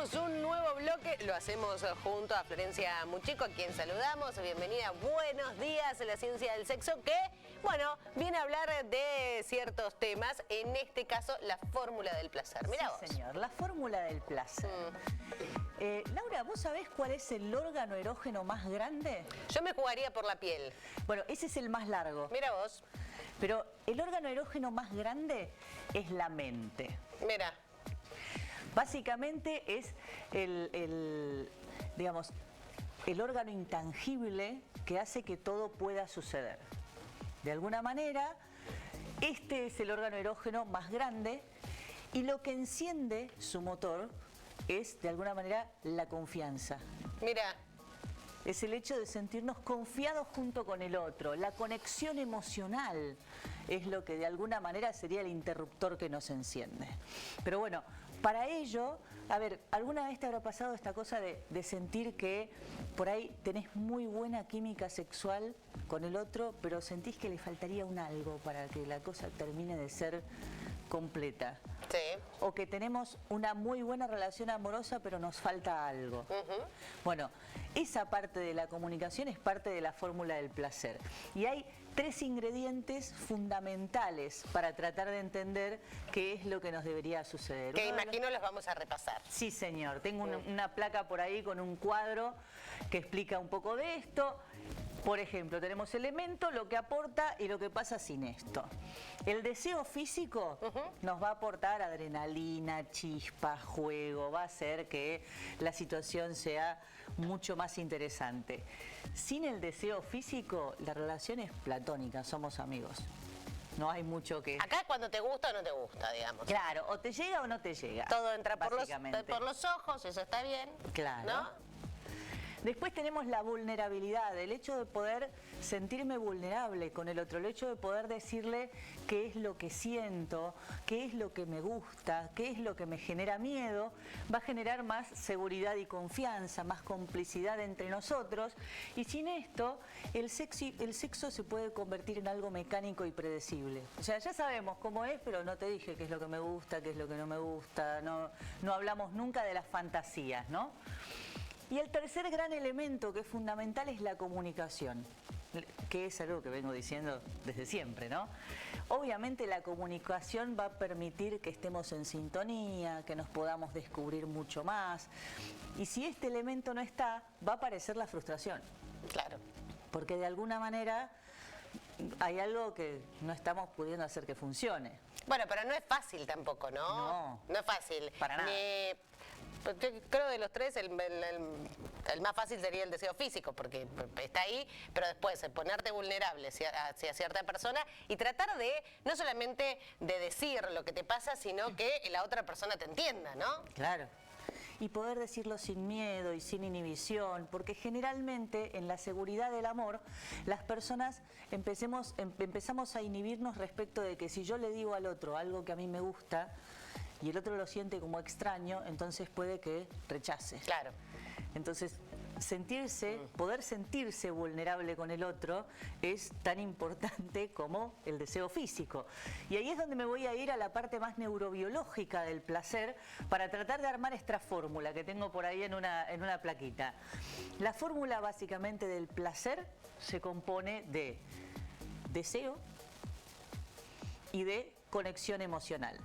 Arrancamos un nuevo bloque, lo hacemos junto a Florencia Muchico, a quien saludamos. Bienvenida, buenos días a la ciencia del sexo, que, bueno, viene a hablar de ciertos temas, en este caso, la fórmula del placer. Mirá vos. Sí, señor, la fórmula del placer. Laura, ¿vos sabés cuál es el órgano erógeno más grande? Yo me jugaría por la piel. Bueno, ese es el más largo. Mira vos. Pero el órgano erógeno más grande es la mente. Mira. Básicamente es digamos, el órgano intangible que hace que todo pueda suceder. De alguna manera, este es el órgano erógeno más grande y lo que enciende su motor es, de alguna manera, la confianza. Mira. Es el hecho de sentirnos confiados junto con el otro. La conexión emocional es lo que de alguna manera sería el interruptor que nos enciende. Pero bueno, para ello, a ver, ¿alguna vez te habrá pasado esta cosa de sentir que por ahí tenés muy buena química sexual con el otro, pero sentís que le faltaría un algo para que la cosa termine de ser completa? Sí. O que tenemos una muy buena relación amorosa, pero nos falta algo. Bueno, esa parte de la comunicación es parte de la fórmula del placer. Y hay 3 ingredientes fundamentales para tratar de entender qué es lo que nos debería suceder. Que imagino los vamos a repasar. Sí, señor. Tengo una placa por ahí con un cuadro que explica un poco de esto. Por ejemplo, tenemos elemento, lo que aporta y lo que pasa sin esto. El deseo físico nos va a aportar adrenalina, chispa, juego, va a hacer que la situación sea mucho más interesante. Sin el deseo físico, la relación es platónica, somos amigos. No hay mucho que... Acá cuando te gusta o no te gusta, digamos. Claro, o te llega o no te llega. Todo entra por los ojos, eso está bien. Claro. ¿No? Después tenemos la vulnerabilidad, el hecho de poder sentirme vulnerable con el otro, el hecho de poder decirle qué es lo que siento, qué es lo que me gusta, qué es lo que me genera miedo, va a generar más seguridad y confianza, más complicidad entre nosotros, y sin esto el sexo se puede convertir en algo mecánico y predecible. O sea, ya sabemos cómo es, pero no te dije qué es lo que me gusta, qué es lo que no me gusta, no hablamos nunca de las fantasías, ¿no? Y el tercer gran elemento que es fundamental es la comunicación, que es algo que vengo diciendo desde siempre, ¿no? Obviamente la comunicación va a permitir que estemos en sintonía, que nos podamos descubrir mucho más. Y si este elemento no está, va a aparecer la frustración. Claro. Porque de alguna manera hay algo que no estamos pudiendo hacer que funcione. Bueno, pero no es fácil tampoco, ¿no? No. No es fácil. Para nada. Creo de los 3 el más fácil sería el deseo físico, porque está ahí, pero después ponerte vulnerable hacia cierta persona y tratar de, no solamente de decir lo que te pasa, sino que la otra persona te entienda, ¿no? Claro. Y poder decirlo sin miedo y sin inhibición, porque generalmente en la seguridad del amor las personas empezamos a inhibirnos respecto de que si yo le digo al otro algo que a mí me gusta y el otro lo siente como extraño, entonces puede que rechace. Claro. Entonces, poder sentirse vulnerable con el otro es tan importante como el deseo físico. Y ahí es donde me voy a ir a la parte más neurobiológica del placer para tratar de armar esta fórmula que tengo por ahí en una plaquita. La fórmula básicamente del placer se compone de deseo y de conexión emocional.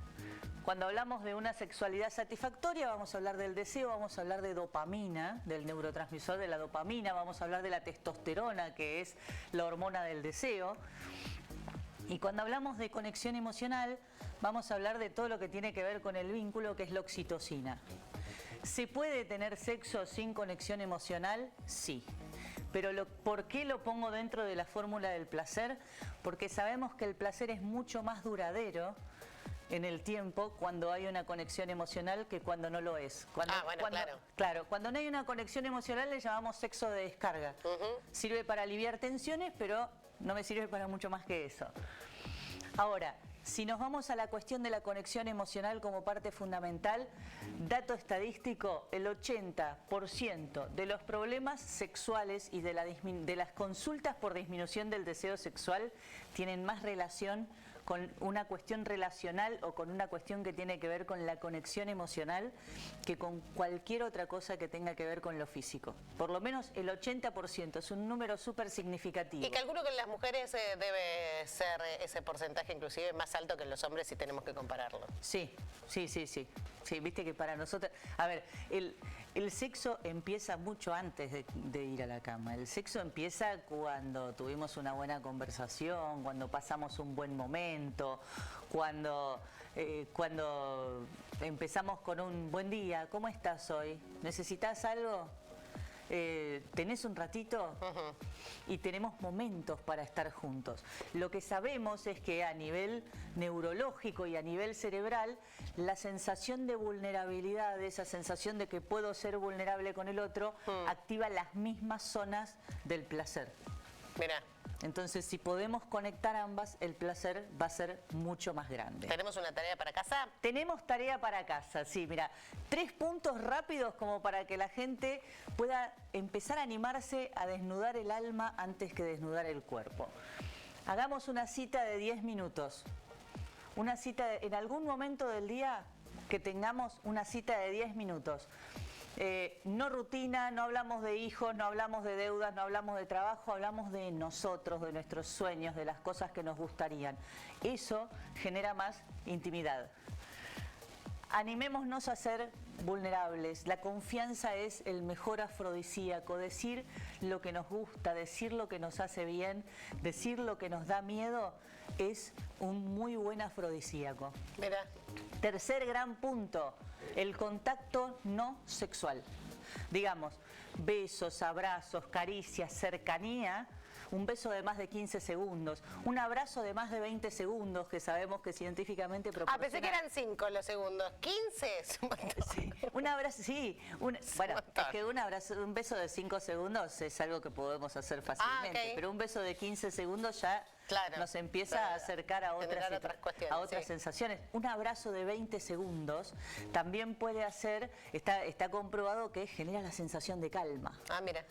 Cuando hablamos de una sexualidad satisfactoria, vamos a hablar del deseo, vamos a hablar de dopamina, del neurotransmisor de la dopamina, vamos a hablar de la testosterona, que es la hormona del deseo. Y cuando hablamos de conexión emocional, vamos a hablar de todo lo que tiene que ver con el vínculo, que es la oxitocina. ¿Se puede tener sexo sin conexión emocional? Sí. Pero ¿por qué lo pongo dentro de la fórmula del placer? Porque sabemos que el placer es mucho más duradero en el tiempo cuando hay una conexión emocional que cuando no lo es. Claro. Claro, cuando no hay una conexión emocional le llamamos sexo de descarga. Sirve para aliviar tensiones, pero no me sirve para mucho más que eso. Ahora, si nos vamos a la cuestión de la conexión emocional como parte fundamental, dato estadístico, el 80% de los problemas sexuales y de las consultas por disminución del deseo sexual tienen más relación con una cuestión relacional o con una cuestión que tiene que ver con la conexión emocional que con cualquier otra cosa que tenga que ver con lo físico. Por lo menos el 80% es un número súper significativo. Y calculo que en las mujeres debe ser ese porcentaje inclusive más alto que en los hombres si tenemos que compararlo. Sí. Sí, viste que para nosotros... A ver, el sexo empieza mucho antes de ir a la cama. El sexo empieza cuando tuvimos una buena conversación, cuando pasamos un buen momento, cuando empezamos con un buen día. ¿Cómo estás hoy? ¿Necesitas algo? ¿Tenés un ratito? Y tenemos momentos para estar juntos. Lo que sabemos es que a nivel neurológico y a nivel cerebral, la sensación de vulnerabilidad, esa sensación de que puedo ser vulnerable con el otro, activa las mismas zonas del placer. Mirá. Entonces, si podemos conectar ambas, el placer va a ser mucho más grande. ¿Tenemos una tarea para casa? Tenemos tarea para casa, sí, mira. 3 puntos rápidos como para que la gente pueda empezar a animarse a desnudar el alma antes que desnudar el cuerpo. Hagamos una cita de 10 minutos. Una cita en algún momento del día que tengamos una cita de 10 minutos. No rutina, no hablamos de hijos, no hablamos de deudas, no hablamos de trabajo, hablamos de nosotros, de nuestros sueños, de las cosas que nos gustarían. Eso genera más intimidad. Animémonos a ser vulnerables. La confianza es el mejor afrodisíaco. Decir lo que nos gusta, decir lo que nos hace bien, decir lo que nos da miedo es un muy buen afrodisíaco. Mira. Tercer gran punto, el contacto no sexual. Digamos, besos, abrazos, caricias, cercanía. Un beso de más de 15 segundos, un abrazo de más de 20 segundos, que sabemos que científicamente proporciona... Pensé que eran 5 los segundos. 15 es un montón. Sí, un abrazo, sí. Bueno, es que un beso de 5 segundos es algo que podemos hacer fácilmente, okay. Pero un beso de 15 segundos ya nos empieza a acercar a otras sensaciones. Un abrazo de 20 segundos también puede hacer, está comprobado que genera la sensación de calma. Mira.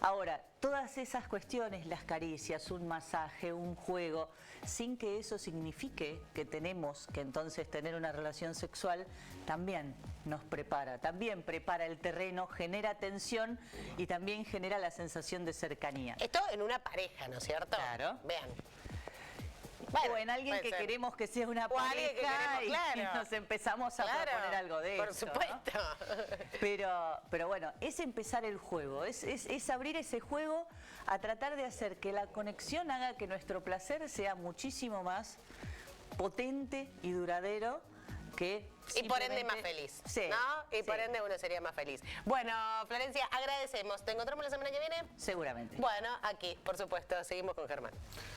Ahora, todas esas cuestiones, las caricias, un masaje, un juego, sin que eso signifique que tenemos que entonces tener una relación sexual, también nos prepara, también prepara el terreno, genera tensión y también genera la sensación de cercanía. Esto en una pareja, ¿no es cierto? Claro. Vean. Bueno, o en alguien que queremos que sea una pareja y nos empezamos a proponer algo de eso. Por supuesto. ¿No? Pero bueno, es empezar el juego, es abrir ese juego a tratar de hacer que la conexión haga que nuestro placer sea muchísimo más potente y duradero que... Y por ende más feliz, sí, ¿no? Y por ende uno sería más feliz. Bueno, Florencia, agradecemos. ¿Te encontramos la semana que viene? Seguramente. Bueno, aquí, por supuesto, seguimos con Germán.